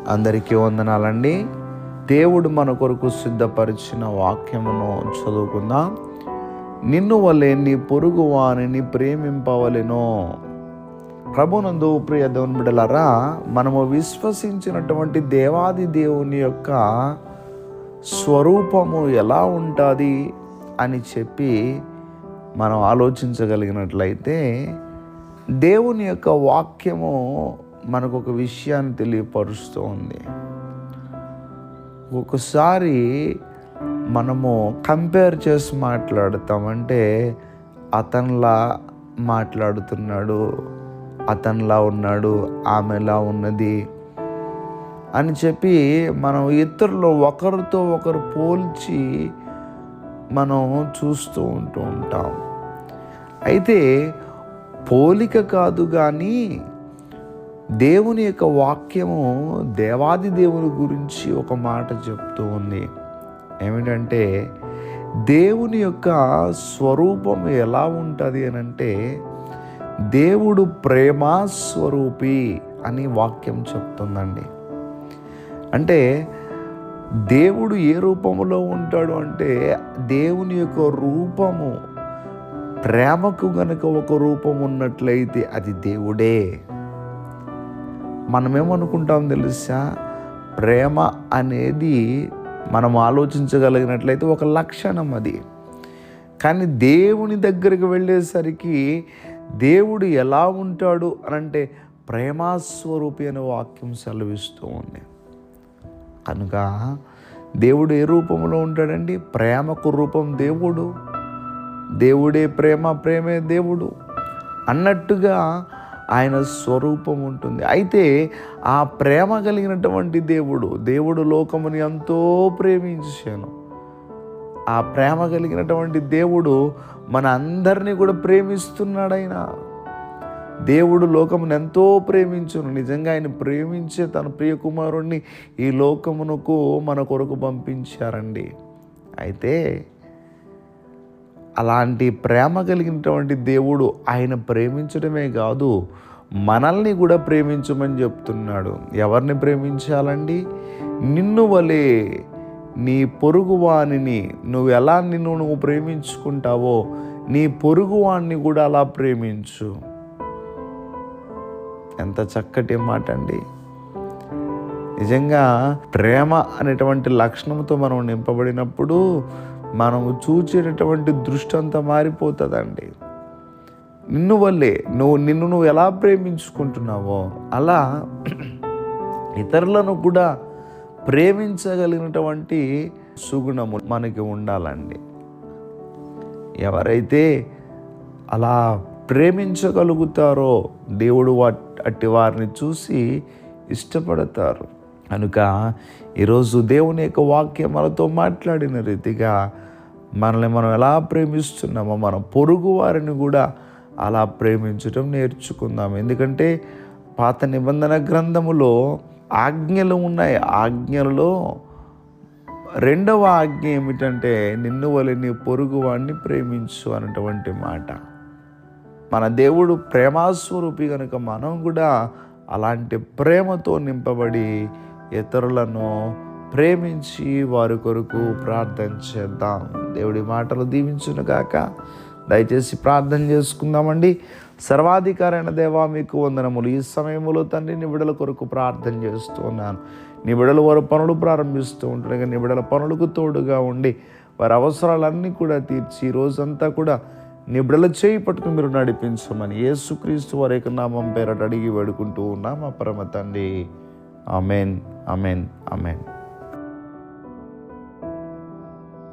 అందరికీ వందనాలండి. దేవుడు మన కొరకు సిద్ధపరిచిన వాక్యమును చదువుకుందాం. నిన్ను వలె నీ పొరుగు వారిని ప్రేమింపవలెను. ప్రభునందు ప్రియ దేవుని బిడ్డలారా, మనము విశ్వసించినటువంటి దేవాది దేవుని యొక్క స్వరూపము ఎలా ఉంటుంది అని చెప్పి మనం ఆలోచించగలిగినట్లయితే, దేవుని యొక్క వాక్యము మనకు ఒక విషయాన్ని తెలియపరుస్తూ ఉంది. ఒకసారి మనము కంపేర్ చేసి మాట్లాడతామంటే, అతనిలా మాట్లాడుతున్నాడు, అతనిలా ఉన్నాడు, ఆమెలా ఉన్నది అని చెప్పి మనం ఇతరులు ఒకరితో ఒకరు పోల్చి మనం చూస్తూ ఉంటాం. అయితే పోలిక కాదు కానీ దేవుని యొక్క వాక్యము దేవాది దేవుని గురించి ఒక మాట చెప్తూ ఉంది. ఏమిటంటే, దేవుని యొక్క స్వరూపం ఎలా ఉంటుంది అని అంటే, దేవుడు ప్రేమ స్వరూపి అని వాక్యం చెప్తుందండి. అంటే దేవుడు ఏ రూపములో ఉంటాడు అంటే, దేవుని యొక్క రూపము ప్రేమకు గనుక ఒక రూపం ఉన్నట్లయితే అది దేవుడే. మనమేమనుకుంటాం తెలుసా, ప్రేమ అనేది మనం ఆలోచించగలిగినట్లయితే ఒక లక్షణం అది. కానీ దేవుని దగ్గరికి వెళ్ళేసరికి దేవుడు ఎలా ఉంటాడు అని అంటే ప్రేమస్వరూపి అనే వాక్యం సెలవిస్తూ ఉంది. కనుక దేవుడు ఏ రూపంలో ఉంటాడండి? ప్రేమకు రూపం దేవుడు, దేవుడే ప్రేమ, ప్రేమే దేవుడు అన్నట్టుగా ఆయన స్వరూపం ఉంటుంది. అయితే ఆ ప్రేమ కలిగినటువంటి దేవుడు లోకముని ఎంతో ప్రేమించాను. ఆ ప్రేమ కలిగినటువంటి దేవుడు మన అందరినీ కూడా ప్రేమిస్తున్నాడు. ఆయన దేవుడు లోకమును ఎంతో ప్రేమించును. నిజంగా ఆయన ప్రేమించే తన ప్రియ కుమారుణ్ణి ఈ లోకమునకు మన కొరకు పంపించారండి. అయితే అలాంటి ప్రేమ కలిగినటువంటి దేవుడు ఆయన ప్రేమించడమే కాదు, మనల్ని కూడా ప్రేమించమని చెప్తున్నాడు. ఎవరిని ప్రేమించాలండి? నిన్ను వలె నీ పొరుగువానిని నువ్వు ప్రేమించుకుంటావో నీ పొరుగువాన్ని కూడా అలా ప్రేమించు. ఎంత చక్కటి మాట అండి. నిజంగా ప్రేమ అనేటువంటి లక్షణంతో మనం నింపబడినప్పుడు మనము చూచేటటువంటి దృష్టి అంతా మారిపోతుందండి. నిన్ను వల్లే నిన్ను ఎలా ప్రేమించుకుంటున్నావో అలా ఇతరులను కూడా ప్రేమించగలిగినటువంటి సుగుణము మనకి ఉండాలండి. ఎవరైతే అలా ప్రేమించగలుగుతారో దేవుడు అట్టి వారిని చూసి ఇష్టపడతారు. కనుక ఈరోజు దేవుని యొక్క వాక్యం మనతో మాట్లాడిన రీతిగా మనల్ని మనం ఎలా ప్రేమిస్తున్నామో మన పొరుగు వారిని కూడా అలా ప్రేమించడం నేర్చుకుందాం. ఎందుకంటే పాత నిబంధన గ్రంథములో ఆజ్ఞలు ఉన్నాయి. ఆజ్ఞలలో 2వ ఆజ్ఞ ఏమిటంటే, నిన్ను వలె నీ పొరుగు వాడిని ప్రేమించు అన్నటువంటి మాట. మన దేవుడు ప్రేమాస్వరూపి కనుక మనం కూడా అలాంటి ప్రేమతో నింపబడి ఇతరులను ప్రేమించి వారి కొరకు ప్రార్థన చేద్దాం. దేవుడి మాటలు దీవించును గాక. దయచేసి ప్రార్థన చేసుకుందామండి. సర్వాధికారైన దేవా, మీకు వందనములు. ఈ సమయంలో తండ్రి, నీ బిడ్డల కొరకు ప్రార్థన చేస్తూ ఉన్నాను. నీ బిడ్డలు వారి పనులు ప్రారంభిస్తూ ఉంటుండగా నీ బిడ్డల పనులకు తోడుగా ఉండి వారి అవసరాలన్నీ కూడా తీర్చి ఈ రోజంతా కూడా నీ బిడ్డల చేయి పట్టుకుని మీరు నడిపించమని యేసుక్రీస్తు వారి యొక్క నామం పేరట అడిగి వేడుకుంటూ ఉన్నాం మా పరమ తండ్రి. Amen, amen, amen.